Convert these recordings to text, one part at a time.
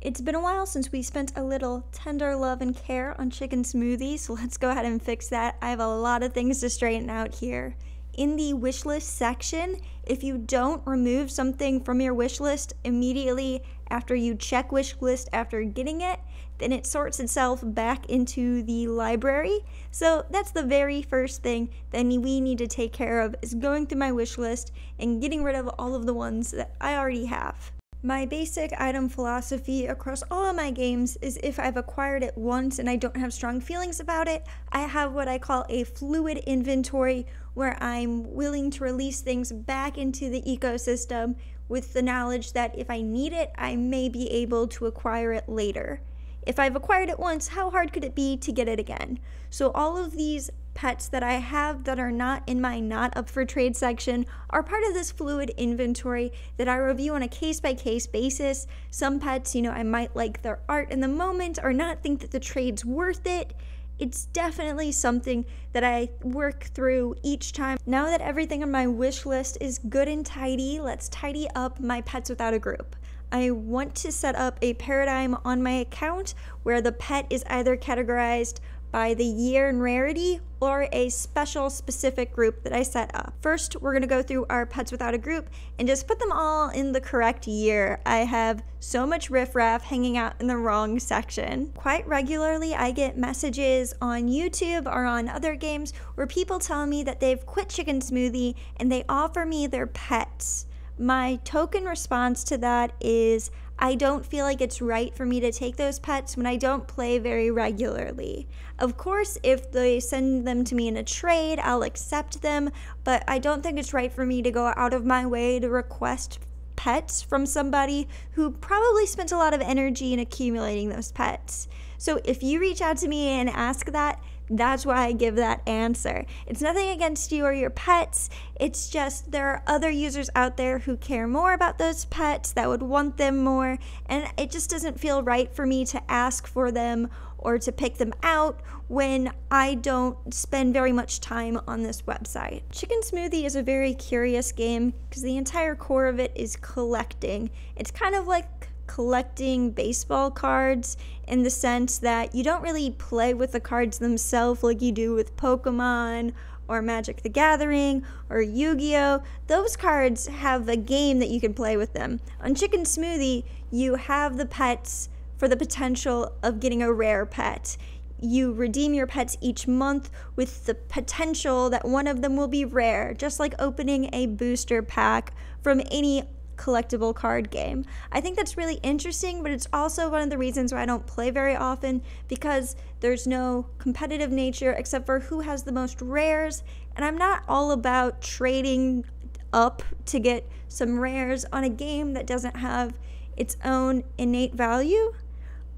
It's been a while since we spent a little tender love and care on Chicken Smoothie, so let's go ahead and fix that. I have a lot of things to straighten out here. In the wish list section, if you don't remove something from your wish list immediately after you check wish list after getting it, then it sorts itself back into the library. So that's the very first thing that we need to take care of, is going through my wish list and getting rid of all of the ones that I already have. My basic item philosophy across all of my games is if I've acquired it once and I don't have strong feelings about it, I have what I call a fluid inventory, where I'm willing to release things back into the ecosystem with the knowledge that if I need it, I may be able to acquire it later. If I've acquired it once, how hard could it be to get it again? So all of these pets that I have that are not in my not up for trade section are part of this fluid inventory that I review on a case-by-case basis. Some pets, I might like their art in the moment or not think that the trade's worth it. It's definitely something that I work through each time. Now that everything on my wish list is good and tidy, let's tidy up my pets without a group. I want to set up a paradigm on my account where the pet is either categorized by the year and rarity or a special specific group that I set up. First, we're gonna go through our pets without a group and just put them all in the correct year. I have so much riffraff hanging out in the wrong section. Quite regularly, I get messages on YouTube or on other games where people tell me that they've quit Chicken Smoothie and they offer me their pets. My token response to that is I don't feel like it's right for me to take those pets when I don't play very regularly. Of course, if they send them to me in a trade, I'll accept them, but I don't think it's right for me to go out of my way to request pets from somebody who probably spent a lot of energy in accumulating those pets. So if you reach out to me and ask that, that's why I give that answer. It's nothing against you or your pets. It's just there are other users out there who care more about those pets, that would want them more, and it just doesn't feel right for me to ask for them or to pick them out when I don't spend very much time on this website. Chicken Smoothie is a very curious game because the entire core of it is collecting. It's kind of like collecting baseball cards in the sense that you don't really play with the cards themselves like you do with Pokemon or Magic the Gathering or Yu-Gi-Oh! Those cards have a game that you can play with them. On Chicken Smoothie, you have the pets for the potential of getting a rare pet. You redeem your pets each month with the potential that one of them will be rare, just like opening a booster pack from any collectible card game. I think that's really interesting, but it's also one of the reasons why I don't play very often, because there's no competitive nature except for who has the most rares, and I'm not all about trading up to get some rares on a game that doesn't have its own innate value.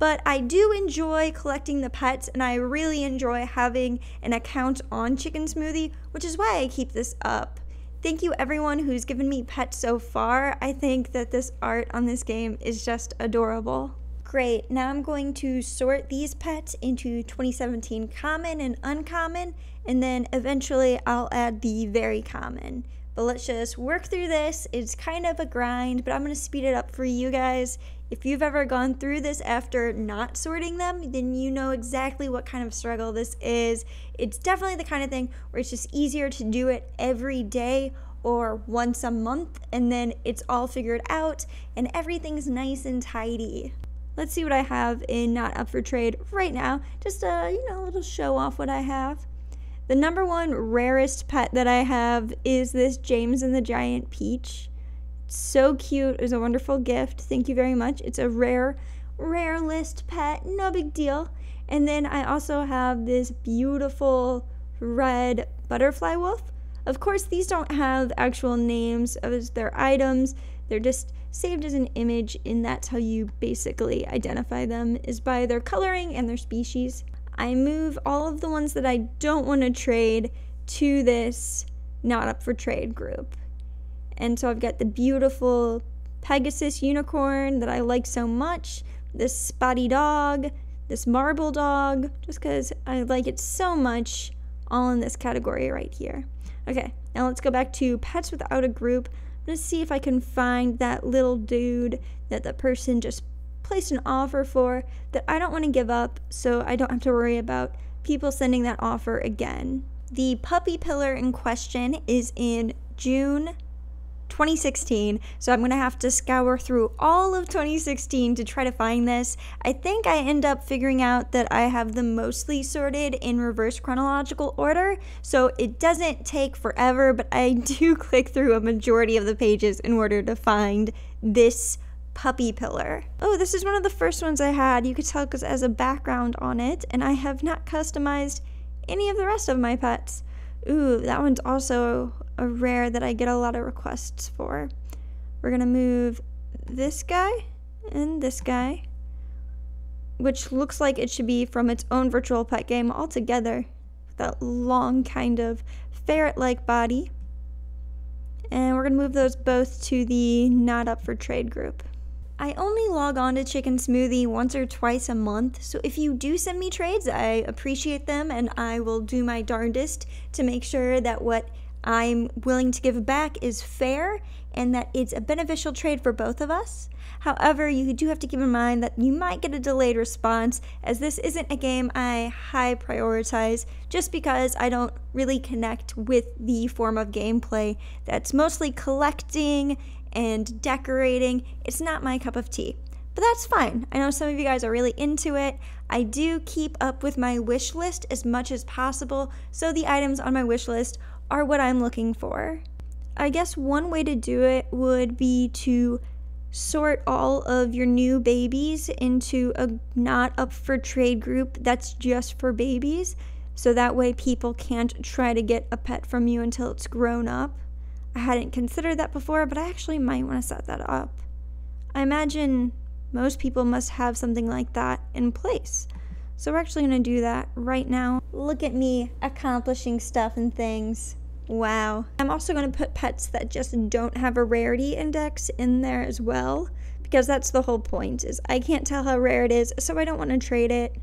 But I do enjoy collecting the pets, and I really enjoy having an account on Chicken Smoothie, which is why I keep this up. Thank you everyone who's given me pets so far. I think that this art on this game is just adorable. Great, now I'm going to sort these pets into 2017 common and uncommon, and then eventually I'll add the very common. But let's just work through this. It's kind of a grind, but I'm gonna speed it up for you guys. If you've ever gone through this after not sorting them, then you know exactly what kind of struggle this is. It's definitely the kind of thing where it's just easier to do it every day or once a month, and then it's all figured out and everything's nice and tidy. Let's see what I have in Not Up for Trade right now. Just a little show off what I have. The number one rarest pet that I have is this James and the Giant Peach. It's so cute. It was a wonderful gift. Thank you very much. It's a rare list pet. No big deal. And then I also have this beautiful red butterfly wolf. Of course, these don't have actual names as their items. They're just saved as an image, and that's how you basically identify them, is by their coloring and their species. I move all of the ones that I don't want to trade to this Not Up for Trade group. And so I've got the beautiful Pegasus unicorn that I like so much, this spotty dog, this marble dog, just because I like it so much, all in this category right here. Okay, now let's go back to pets without a group. I'm going to see if I can find that little dude that the person just placed an offer for that I don't want to give up, so I don't have to worry about people sending that offer again. The puppy pillar in question is in June 2016, so I'm gonna have to scour through all of 2016 to try to find this. I think I end up figuring out that I have them mostly sorted in reverse chronological order, so it doesn't take forever, but I do click through a majority of the pages in order to find this puppy pillar. Oh, this is one of the first ones I had. You could tell because it has a background on it, and I have not customized any of the rest of my pets. Ooh, that one's also a rare that I get a lot of requests for. We're gonna move this guy and this guy, which looks like it should be from its own virtual pet game altogether. That long kind of ferret-like body. And we're gonna move those both to the not up for trade group. I only log on to Chicken Smoothie once or twice a month, so if you do send me trades, I appreciate them, and I will do my darndest to make sure that what I'm willing to give back is fair and that it's a beneficial trade for both of us. However, you do have to keep in mind that you might get a delayed response, as this isn't a game I high prioritize just because I don't really connect with the form of gameplay that's mostly collecting and decorating. It's not my cup of tea, but that's fine. I know some of you guys are really into it. I do keep up with my wish list as much as possible, so the items on my wish list are what I'm looking for. I guess one way to do it would be to sort all of your new babies into a not up for trade group that's just for babies, so that way people can't try to get a pet from you until it's grown up. I hadn't considered that before, but I actually might want to set that up. I imagine most people must have something like that in place. So we're actually going to do that right now. Look at me accomplishing stuff and things. Wow. I'm also going to put pets that just don't have a rarity index in there as well, because that's the whole point, is I can't tell how rare it is, so I don't want to trade it.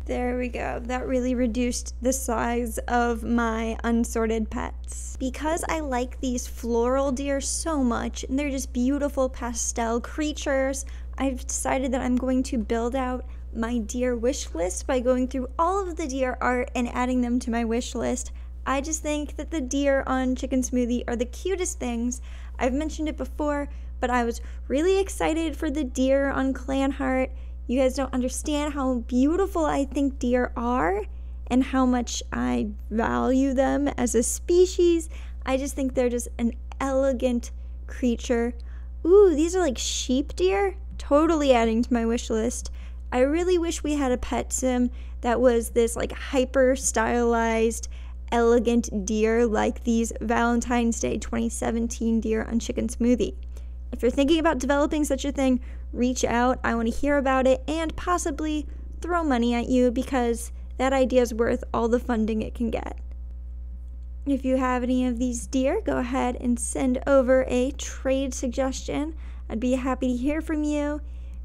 There we go. That really reduced the size of my unsorted pets. Because I like these floral deer so much, and they're just beautiful pastel creatures, I've decided that I'm going to build out my deer wish list by going through all of the deer art and adding them to my wish list. I just think that the deer on Chicken Smoothie are the cutest things. I've mentioned it before, but I was really excited for the deer on Clan Heart. You guys don't understand how beautiful I think deer are and how much I value them as a species. I just think they're just an elegant creature. Ooh, these are like sheep deer. Totally adding to my wish list. I really wish we had a pet sim that was this like hyper stylized, elegant deer like these Valentine's Day 2017 deer on Chicken Smoothie. If you're thinking about developing such a thing, reach out. I want to hear about it and possibly throw money at you, because that idea is worth all the funding it can get. If you have any of these deer, go ahead and send over a trade suggestion. I'd be happy to hear from you.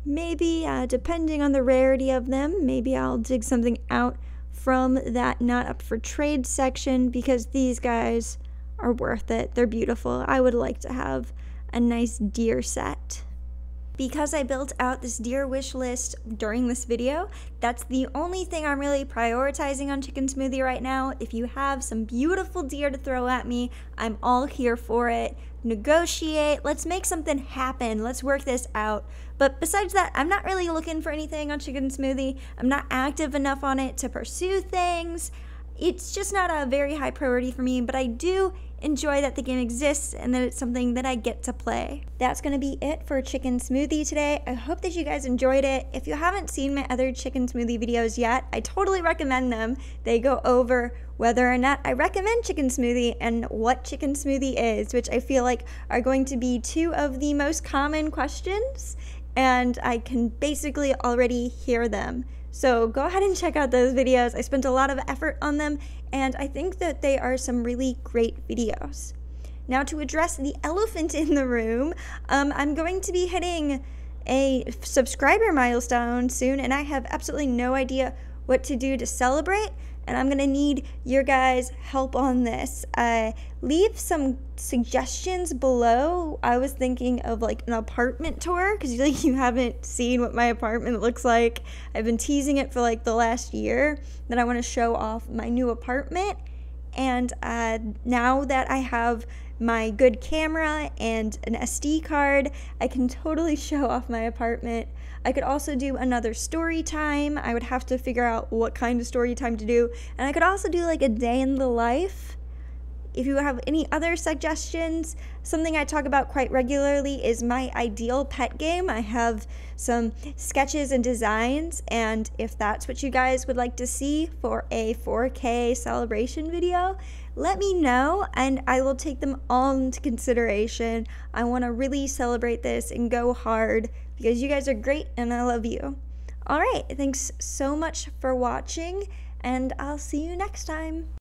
Maybe, depending on the rarity of them, maybe I'll dig something out from that not up for trade section, because these guys are worth it. They're beautiful. I would like to have a nice deer set. Because I built out this deer wish list during this video, that's the only thing I'm really prioritizing on Chicken Smoothie right now. If you have some beautiful deer to throw at me, I'm all here for it. Negotiate, let's make something happen, let's work this out. But besides that, I'm not really looking for anything on Chicken Smoothie. I'm not active enough on it to pursue things. It's just not a very high priority for me, but I do enjoy that the game exists and that it's something that I get to play. That's going to be it for Chicken Smoothie today. I hope that you guys enjoyed it. If you haven't seen my other Chicken Smoothie videos yet, I totally recommend them. They go over whether or not I recommend Chicken Smoothie and what Chicken Smoothie is, which I feel like are going to be two of the most common questions, and I can basically already hear them. So go ahead and check out those videos. I spent a lot of effort on them, and I think that they are some really great videos. Now, to address the elephant in the room, I'm going to be hitting a subscriber milestone soon, and I have absolutely no idea what to do to celebrate, and I'm gonna need your guys' help on this. Leave some suggestions below. I was thinking of like an apartment tour, because like you haven't seen what my apartment looks like. I've been teasing it for like the last year that I want to show off my new apartment. And now that I have my good camera and an SD card, I can totally show off my apartment. I could also do another story time. I would have to figure out what kind of story time to do. And I could also do like a day in the life. If you have any other suggestions, something I talk about quite regularly is my ideal pet game. I have some sketches and designs, and if that's what you guys would like to see for a 4K celebration video, let me know and I will take them all into consideration. I want to really celebrate this and go hard because you guys are great and I love you. All right, thanks so much for watching, and I'll see you next time.